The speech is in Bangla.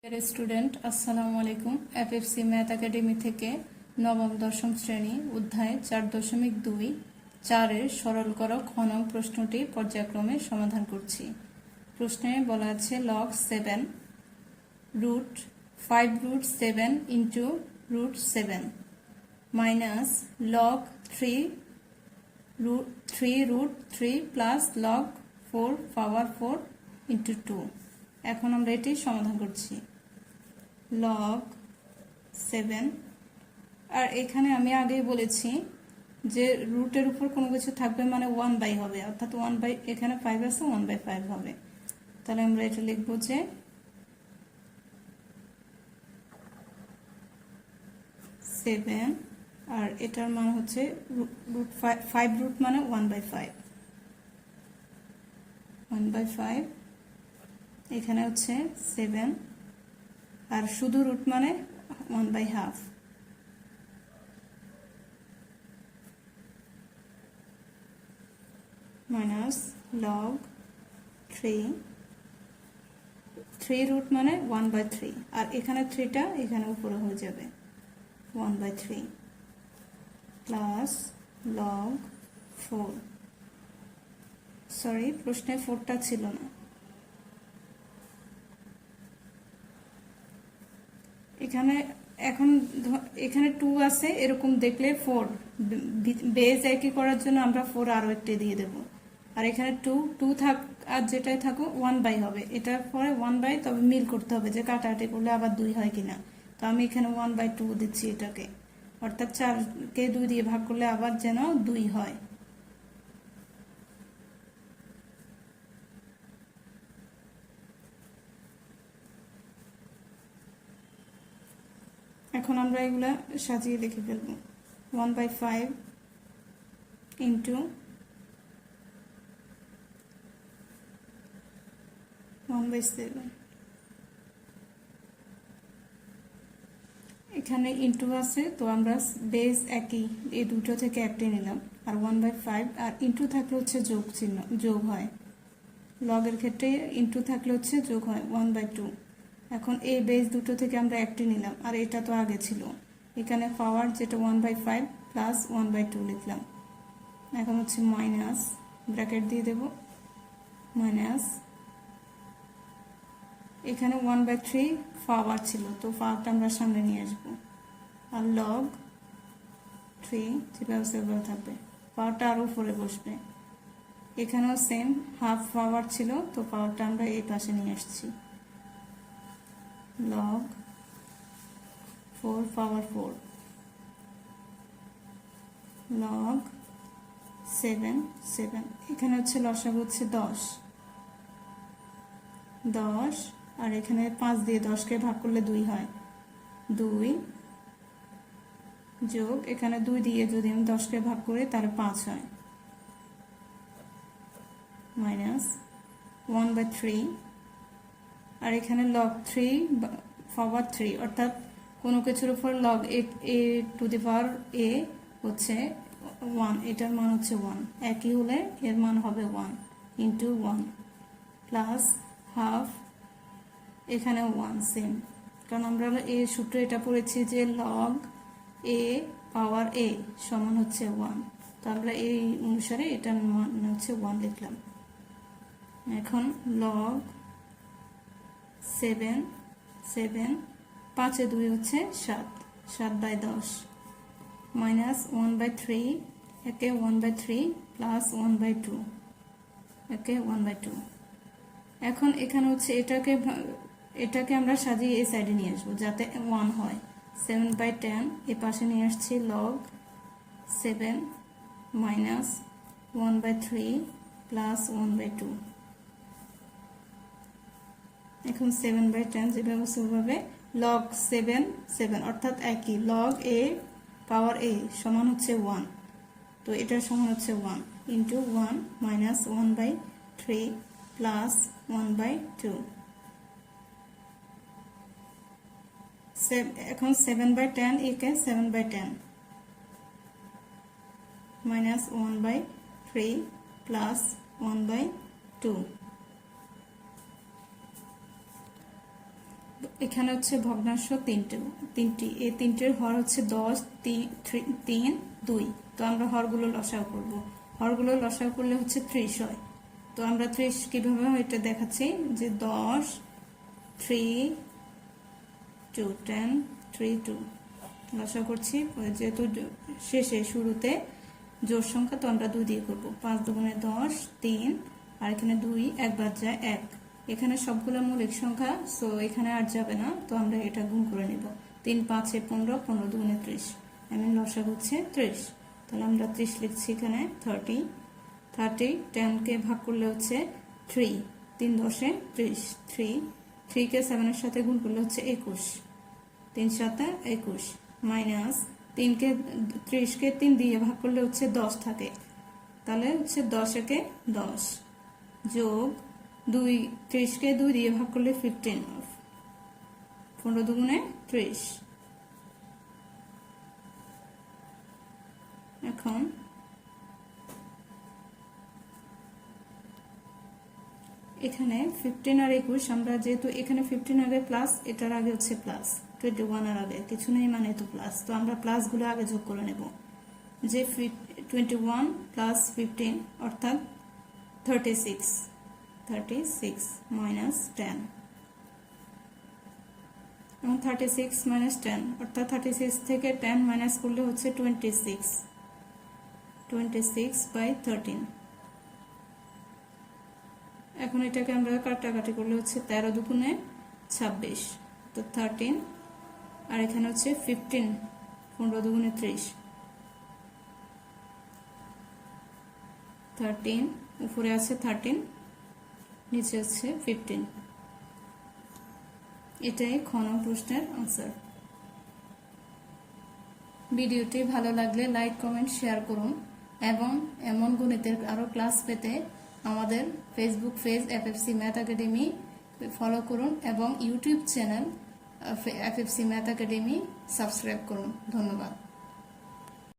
ডিয়ার স্টুডেন্ট, আসসালামু আলাইকুম। এফএফসি ম্যাথ একাডেমি থেকে নবম দশম শ্রেণী অধ্যায় 4.2 4-এর সরল করো খ নং প্রশ্নটি পর্যায়ক্রমে সমাধান করছি। প্রশ্নে বলা আছে log 7 root 5 root 7 into root 7 minus log 3 root 3 plus log 4 power 4 into 2। এখন আমরা এটি সমাধান করছি। log 7 আর এখানে আমি আগেই বলেছি যে রুটের উপর কোনো কিছু থাকবে মানে 1/, হবে, অর্থাৎ 1/, এখানে 5 আছে 1/5 হবে। তাহলে আমরা এটা লিখব যে 7 আর এটার মান হচ্ছে রুট 5 রুট মানে 1/5 1/5 এখানে হচ্ছে 7 আর শুধু রুট মানে 1/2 মাইনাস লগ 3 রুট মানে 1/3 আর এখানে 3টা এখানে উপরে হয়ে যাবে 1/3 প্লাস লগ 4, সরি প্রশ্নে 4টা ছিল না, এখানে এখন এখানে 2 আছে, এরকম দেখলে 4 বেজ একই করার জন্য আমরা 4 আরো একটা দিয়ে দেব। আর এখানে 2 থাক আর যেটাই থাকো 1/, হবে, এটার পরে 1/, তবে মিল করতে হবে যে কাটাকাটি করলে আবার 2 হয় কিনা। তো আমি এখানে 1/2 দিচ্ছি এটাকে, অর্থাৎ 4কে 2 দিয়ে ভাগ করলে আবার যেন 2 হয়। এখন আমরা এগুলা সাজিয়ে লিখে ফেলবো 1/5 ইন্টু 1/7, এখানে ইন্টু আছে তো আমরা বেস একই, এই দুটো থেকে একটি নিলাম। আর 1/5 আর ইন্টু থাকলে হচ্ছে যোগ চিহ্ন, যোগ হয়, লগের ক্ষেত্রে ইন্টু থাকলে হচ্ছে যোগ হয় 1/2। এখন এই বেস দুটো থেকে আমরা একটি নিলাম আর এটা তো আগে ছিল, এখানে পাওয়ার যেটা 1/5 প্লাস 1/2 লিখলাম। এখন হচ্ছে মাইনাস, ব্র্যাকেট দিয়ে দেব, মাইনাস এখানে 1/3 পাওয়ার ছিল তো পাওয়ারটা আমরা সামনে নিয়ে আসবো, আর লগ 3 যেভাবে সেভাবে থাকবে, পাওয়ারটা আরো উপরে বসবে। এখানেও সেম হাফ পাওয়ার ছিল তো পাওয়ারটা আমরা এই পাশে নিয়ে আসছি, log 4 power 4 log 7 এখানে হচ্ছে লসাগু হচ্ছে 10 আর এখানে 5 দিয়ে 10কে ভাগ করলে 2 হয়, 2 যোগ এখানে 2 দিয়ে যদি আমি 10কে ভাগ করি তাহলে 5 হয়, মাইনাস 1/3 আর এখানে log 3 power 3, অর্থাৎ কোনো কিছুর উপর log a to the power a হচ্ছে 1, এটার মান হচ্ছে 1, একই হলে এর মান হবে 1 ইন্টু 1 প্লাস হাফ, এখানে 1 সেম, কারণ আমরা এই সূত্রে এটা পড়েছি যে log a পাওয়ার a সমান হচ্ছে 1, তো আমরা এই অনুসারে এটার মান হচ্ছে 1 লিখলাম। এখন log 7 5 এ 2 হচ্ছে 7/10 মাইনাস 1/3 একে 1/3 প্লাস 1/2 একে 1/2। এখন এখানে হচ্ছে এটাকে আমরা সাজিয়ে এই সাইডে নিয়ে আসবো যাতে 1 হয়, 7/10 এ পাশে নিয়ে আসছি log 7 মাইনাস 1/3 প্লাস 1/2। এখন 7/10 যেভাবে সেভাবে log 7 অর্থাৎ একই, log a পাওয়ার a সমান হচ্ছে 1, তো এটার সমান হচ্ছে 1 ইন্টু 1 মাইনাস 1/3 প্লাস 1/2। এখন 7/10 একে 7/10 মাইনাস 1/3 প্লাস 1/2। এখানে হচ্ছে ভগ্নাংশ তিনটি, এই তিনটির হর হচ্ছে 10, 3, 2। তো আমরা হরগুলো লসাগু করব। হরগুলো লসাগু করলে হচ্ছে 30 হয়। তো আমরা 30 কিভাবে হয় এটা দেখাচ্ছি, যে 10, 3, 2, 10, 3, 2 লসাগু করছি। যেহেতু শেষে শুরুতে জোড় সংখ্যা, তো আমরা 2 দিয়ে করব। 5 দুগুণে 10, 3, আর এখানে 2 একবার যায় 1। এখানে সবগুলো মৌলিক সংখ্যা, সো এখানে আর যাবে না, তো আমরা এটা গুণ করে নেব। 3 5 15, 15 দুগুণে 30, লসাগু হচ্ছে 30। তাহলে আমরা 30 লিখছি এখানে। 30, 10 কে ভাগ করলে হচ্ছে 3, 3 10 30, 3 কে 7 এর সাথে গুণ করলে হচ্ছে 21, 3 7 21, মাইনাস 3 কে 30 কে 3 দিয়ে ভাগ করলে হচ্ছে 10 থাকে, তাহলে হচ্ছে 10 একে 10, যোগ 2, 30 কে 2 দিয়ে ভাগ করলে 15, 15 দুগুণে 30। এখন এখানে 15 আর 21, আমরা যেহেতু এখানে 15 আগে প্লাস, এটার আগে হচ্ছে প্লাস, 21 এর আগে কিছু নেই মানে তো প্লাস, তো আমরা প্লাস গুলো আগে যোগ করে নেব। যে 21 প্লাস 15 অর্থাৎ 36 মাইনাস 10, এবং 36 মাইনাস 10 অর্থাৎ 36 থেকে 10 মাইনাস করলে হচ্ছে 26/13। এখন এটাকে আমরা কাটাকাটি করলে হচ্ছে 13 দুগুণে 26, তো 13, আর এখানে হচ্ছে 15, 15 দুগুণে 30, 13, উপরে আছে 13, নিচে আছে 15। এটাই খ নং প্রশ্নের আনসার। ভিডিওটি ভালো লাগলে লাইক কমেন্ট শেয়ার করুন, এবং এমন গণিতের আরো ক্লাস পেতে আমাদের Facebook page FFC math academy follow করুন, এবং YouTube channel FFC math academy subscribe করুন। ধন্যবাদ।